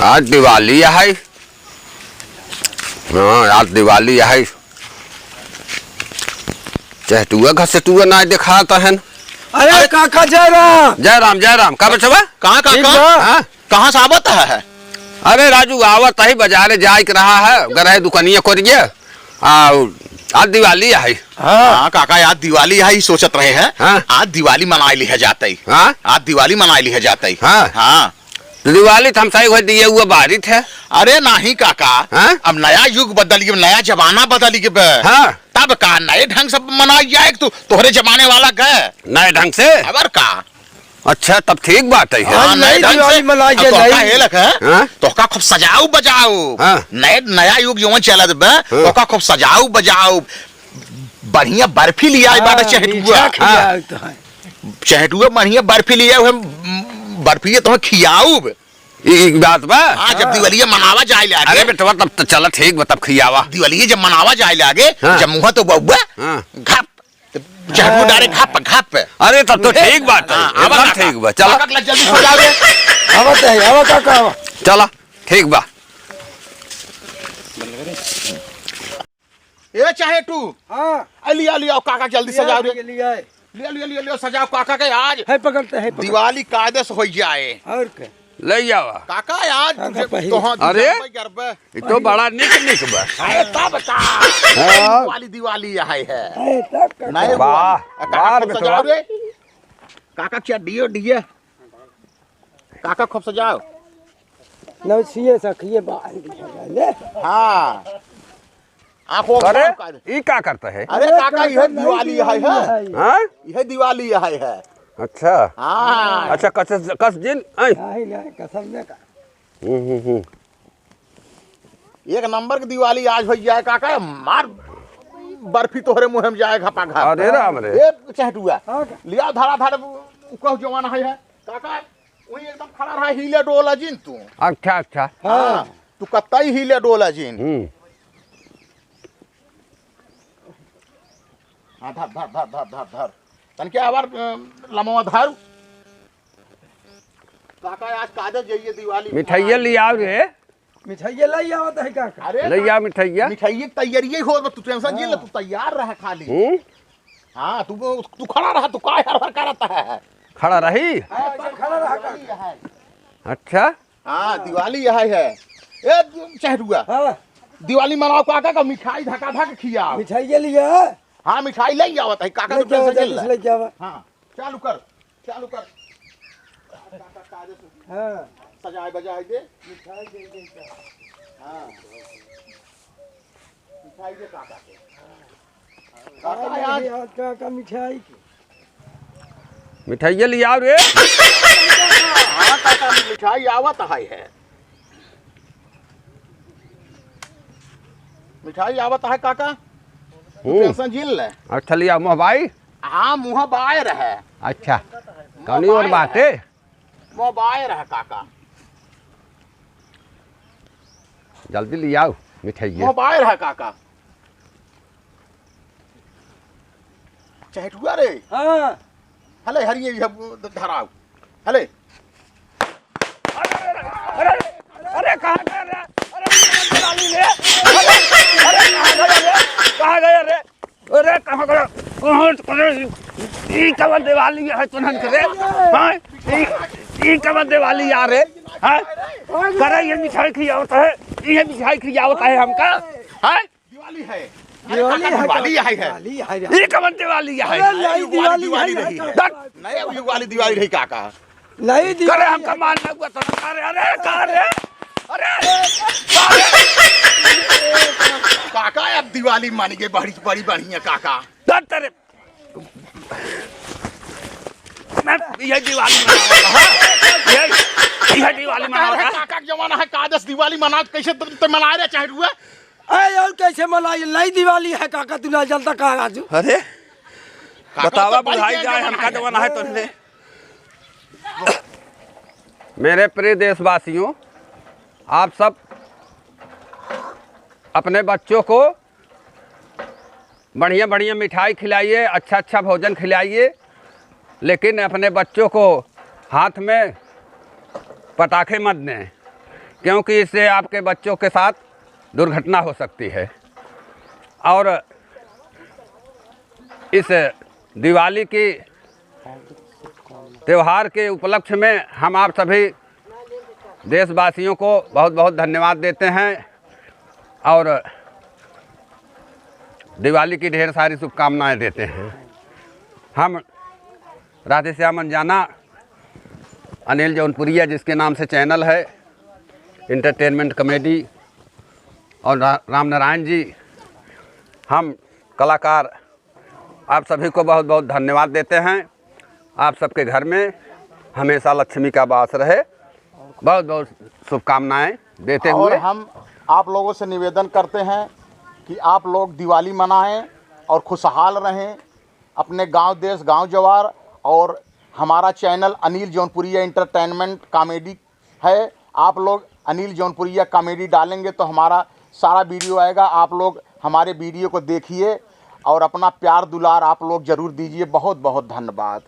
आज दिवाली है। हाँ आज दिवाली है। चहटुआ घर से टुआ ना दिखाता है। अरे काका जय राम। जय राम जय राम। कब बचवा कहाँ काका कहाँ से आवत है? अरे राजू आवत ही बाजारे जाए के रहा है गरह दुकानिया करिए। आज दिवाली है। हाँ काका याद दिवाली है ही सोचत रहे हैं। हाँ? आज दिवाली मनाई लिया जाता ही। हाँ? आज दिवाली मनाई लिया जाता ही। हाँ? हाँ दिवाली तो हम सही हुए दिए हुआ बारिश है। अरे नहीं काका। हाँ? अब नया युग बदल गया, नया जमाना बदल गया। हाँ? तब का नए ढंग से मनाई जाए तो तोहरे जमाने वाला गए नए ढंग से। अबर का अच्छा तब ठीक बात है। हाँ, नए ढंग से मनाई अब तोहका हेलक है। हाँ? तोहका खूब सजाओ बजाओ। हाँ? नया युग जो चलत बे हाँ? तोहका खूब सजाओ बजाओ। बढ़िया बर्फी लिया बाटा चहटुआ। चहटुआ बढ़िया बर्फी लिया बर्फी तो खियाऊ बात बा। हाँ जब दिवाली मनावा जाए लागे। अरे बेटवा तब तो चल ठीक बा तब खियावा। दिवाली जब मनावा जाए लागे। हाँ? जब मुँह तो बउआ हाँ? घप चहटुआ डारे घप घप। अरे तब तो ठीक बात है। एकदम ठीक बा। चला जल्दी सजा दे। आवत है आवत काका चला ठीक बा। ए चहटू हाँ लिया लिया काका जल्दी सजाओ रे। लिया लिया लिया लिया लिया सजाओ काका के आज है पकड़ते है दिवाली कायदे से हो जाए। और क्या ले जावा। काका आज काका पहले। अरे? ये तो बड़ा निक बा। तब का हाँ? दिवाली दिवाली है नहीं वाह, काका वाह खूब बेटवा। सजाओ रे। काका क्या डियो डिये काका खूब सजाओ। नौसिए सखिए बाहर ले हाँ आंखों अरे बंद कर। ये क्या करता है? अरे काका यह दिवाली है हाँ? यह दिवाली है। अच्छा हाँ अच्छा कस दिन आई। नहीं नहीं कसम ने का एक नंबर की दिवाली आज हो जाए काका। मार बर्फी तोहरे मुंह में जाए घपा घप। अरे राम रे। ये चहटुआ हाँ लिया धारा धारा कह जवान है काका वही एकदम खड़ा रहा हिले डोला जिन तू। अच्छा अच्छा। हाँ तू कतई हिले डोला जिन। हाँ धर धर धर धर धर धर तन क्या आवार लमवा धर। काका आज काजल जाइए दिवाली मिठाइया ले आओ रे। मिठाइए लाई आवत है काका अरे ले आओ मिठाइया। मिठाई की तैयारी हो तू टेंशन जी ले तू तैयार रह खाली। हाँ तू खड़ा रहा तू का हर करता है। खड़ा रही। खड़ा रहा काका अच्छा हाँ दिवाली यह है। ए चहटुआ हाँ दिवाली मनाओ काका का मिठाई धका धक खियाओ। मिठाइए लिया हाँ मिठाई ले आवत है काका ले तो जाओ टेंशन जल्दी ले। ले जाओ हाँ चालू कर चालू कर। काका काजे से हाँ सजाए बजाए दे। मिठाई दे दे हाँ मिठाई दे काका के। काका आज काका मिठाई की मिठाइया ले आओ रे। हाँ काका मिठाई आवत है। मिठाई आवत है काका टेंशन झील ले। अच्छा लिया मोबाइल। हाँ मुँह बाहर है। अच्छा कौनी और बात है? मुँह बाहर है काका जल्दी ले आओ मिठाइया। मुँह बाहर है काका। चहटुआ रे हाँ हले हरिये धराओ हले। अरे कहाँ गया रे? अरे दिवाली रे। कहाँ गया रे? अरे कहाँ गया? ई कब दिवाली है तुनन करे? हाँ ई कब दिवाली आ रे? हाँ करे ये मिठाई खिलावत है। ये मिठाई खिलावत है हमका। हाँ दिवाली है दिवाली है दिवाली है दिवाली है ये कब दिवाली है? नई दिवाली दिवाली है नहीं है। काका। नए युग वाली दिवाली रही काका। नई करे दिवाली हमका मानना हुआ तो अरे अरे कहाँ रे? अरे काका अब दिवाली मानी गई बड़ी बड़ी बढ़िया काका। दर तेरे मैं ये दिवाली मनाऊंगा। ये दिवाली मनाऊंगा। काका का जमाना है कादस दिवाली मना कैसे तो मना रहे चाहे हुआ। अरे और कैसे मनाई नई दिवाली है काका तू ना जलता कहाँ राजू अरे बतावा तो बड़ी बुझाई क्या जाए जमाना हमका है। जमाना है तुमने। मेरे प्रिय देशवासियों आप सब अपने बच्चों को बढ़िया बढ़िया मिठाई खिलाइए, अच्छा अच्छा भोजन खिलाइए, लेकिन अपने बच्चों को हाथ में पटाखे मत दें। क्योंकि इससे आपके बच्चों के साथ दुर्घटना हो सकती है। और इस दिवाली की त्यौहार के उपलक्ष्य में हम आप सभी देशवासियों को बहुत बहुत धन्यवाद देते हैं और दिवाली की ढेर सारी शुभकामनाएं देते हैं। हम राधेश्याम अंजाना, अनिल जौनपुरिया जिसके नाम से चैनल है, इंटरटेनमेंट कॉमेडी, और राम नारायण जी, हम कलाकार आप सभी को बहुत बहुत धन्यवाद देते हैं। आप सबके घर में हमेशा लक्ष्मी का वास रहे, बहुत बहुत शुभकामनाएं देते हुए और हम आप लोगों से निवेदन करते हैं कि आप लोग दिवाली मनाएं और खुशहाल रहें अपने गांव देश गांव जवार। और हमारा channel Anil Jaunpuriya entertainment comedy है। आप लोग अनिल जौनपुरिया कॉमेडी डालेंगे तो हमारा सारा वीडियो आएगा। आप लोग हमारे वीडियो को देखिए और अपना प्यार दुलार आप लोग ज़रूर दीजिए। बहुत बहुत धन्यवाद।